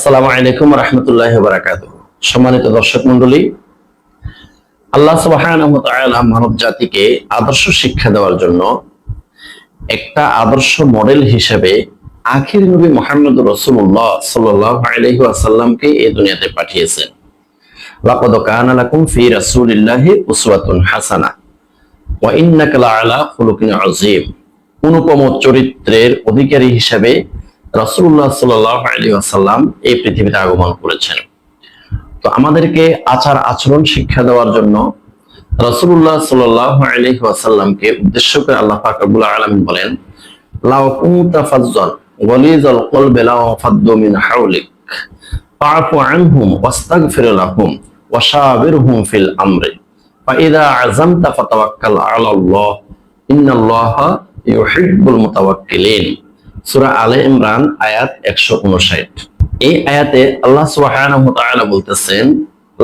আসসালামু আলাইকুম ওয়া রাহমাতুল্লাহি ওয়া বারাকাতুহু। সম্মানিত দর্শক মণ্ডলী, আল্লাহ সুবহানাহু ওয়া তাআলা মানব জাতিকে আদর্শ শিক্ষা দেওয়ার জন্য একটা আদর্শ মডেল হিসেবে আখির নবী মুহাম্মদুর রাসূলুল্লাহ সাল্লাল্লাহু আলাইহি ওয়াসাল্লামকে এই দুনিয়াতে পাঠিয়েছেন। লাকাদ কানা লাকুম ফি রাসূলিল্লাহি উসওয়াতুন হাসানাহ ওয়া ইন্নাকা লাআলা খুলুকিন আযীম। অনুপম চরিত্রের অধিকারী হিসেবে রাসূলুল্লাহ সাল্লাল্লাহু আলাইহি ওয়াসাল্লাম এই পৃথিবীতে আগমন করেছেন। তো আমাদেরকে আচার আচরণ শিক্ষা দেওয়ার জন্য রাসূলুল্লাহ সাল্লাল্লাহু আলাইহি ওয়াসাল্লামকে উদ্দেশ্য করে আল্লাহ পাক রব্বুল আলামিন বলেন, লাউ কুনতা ফাজ্জান গালিজাল কলবি লাও ফাদ্দু মিন হাওলিক ফাআফু আনহুম ওয়াস্তাগফির লাহুম ওয়াশাবিরহুম ফিল আমরি ফাইযা আযামতা ফাতাওয়াক্কাল আলাল্লাহ ইন্নাল্লাহা ইউহিব্বুল মুতাওয়াক্কিলিন। সূরা আলে ইমরান আয়াত 159। এই আয়াতে আল্লাহ সুবহানাহু ওয়া তাআলা বলতেছেন,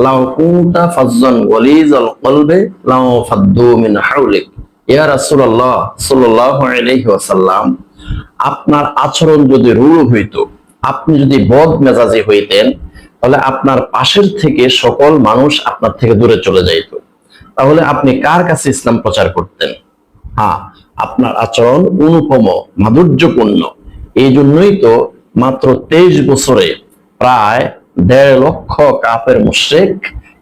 লাউ কুনতা ফাজ্জান গালিজাল কলবি লাও ফাদ্দু মিন হাওলিক। ইয়া রাসূলুল্লাহ সাল্লাল্লাহু আলাইহি ওয়াসাল্লাম, আপনার আচরণ যদি রূঢ় হইতো, আপনি যদি বদ মেজাজি হইতেন, তাহলে আপনার পাশের থেকে সকল মানুষ আপনার থেকে দূরে চলে যাইত। তাহলে আপনি কার কাছে ইসলাম প্রচার করতেন? হ্যাঁ, আপনার আচরণ অনুপম, মাধুর্যপূর্ণ। এই জন্যই তো মাত্র 23 বছরে প্রায় 1.5 লক্ষ কাফের মুশরিক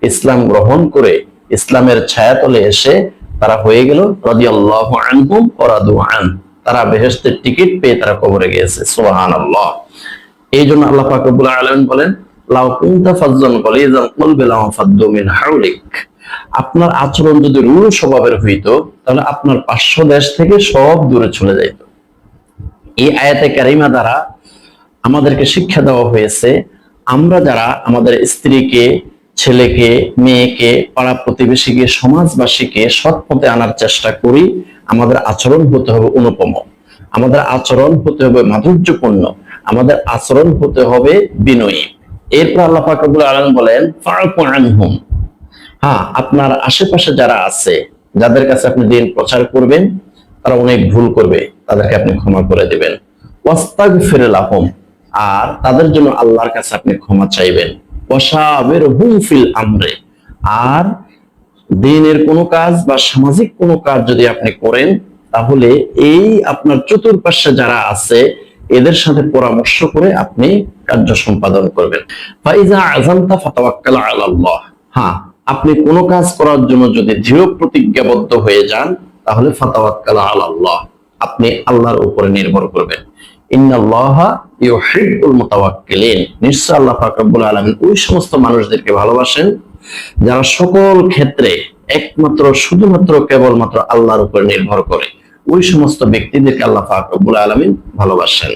ইসলাম গ্রহণ করে ইসলামের ছায়াতলে এসে তারা হয়ে গেল রাদিয়াল্লাহু আনহুম ওয়া রাদু আন। তারা বেহেশতের টিকিট পেয়ে তারা কবরে গিয়েছে। সুবহানাল্লাহ। এই জন্য আল্লাহ পাক রব্বুল আলামিন বলেন, লাউ কুনতা ফাজ্জান গালিজাল কলবি লাও ফাদ্দু মিন হাওলিক। আপনার আচরণ যদি রূঢ় স্বভাবের হইতো, তাহলে আপনার 500 দেশ থেকে সব দূরে চলে যাইত। এই আয়াতে কারিমা দ্বারা আমাদেরকে শিক্ষা দেওয়া হয়েছে, আমরা যারা আমাদের স্ত্রীকে, ছেলেকে, মেয়েকে, পাড়া প্রতিবেশীকে, সমাজবাসীকে সৎ পথে আনার চেষ্টা করি, আমাদের আচরণ হতে হবে অনুপম, আমাদের আচরণ হতে হবে মাধুর্যপূর্ণ, আমাদের আচরণ হতে হবে বিনয়ী। এরপর আল্লাহ পাক রব্বুল আলামিন বলেন, ফাআফু আনহুম। হ্যাঁ, আপনার আশেপাশে যারা আছে, যাদের কাছে আপনি দিন প্রচার করবেন, তারা অনেক ভুল করবে, তাদেরকে আপনি ক্ষমা করে দিবেন। ওয়াস্তাগফির লাহুম, আর তাদের জন্য আল্লাহর কাছে আপনি ক্ষমা চাইবেন। ওয়াশাবিরহুম ফিল আমরি, আর দিনের কোনো কাজ বা সামাজিক কোনো কাজ যদি আপনি করেন, তাহলে এই আপনার চতুর্পাশে যারা আছে এদের সাথে পরামর্শ করে আপনি কার্য সম্পাদন করবেন। ফাইজা আযামতা ফাতাওয়াক্কাল আলাল্লাহ। হ্যাঁ, আপনি কোনো কাজ করার জন্য যদি দৃঢ় প্রতিজ্ঞাবদ্ধ হয়ে যান, তাহলে ফাতাওয়াক্কাল আলাল্লাহ, আপনি আল্লাহর উপরে নির্ভর করবেন। ইন্নাল্লাহা ইউহিব্বুল মুতাওয়াক্কিলিন। নিশ্চয় আল্লাহ পাক রব্বুল আলামিন ওই সমস্ত মানুষদেরকে ভালোবাসেন যারা সকল ক্ষেত্রে একমাত্র শুধুমাত্র কেবলমাত্র আল্লাহর উপরে নির্ভর করে। ওই সমস্ত ব্যক্তিদেরকে আল্লাহ পাক রব্বুল আলামিন ভালোবাসেন।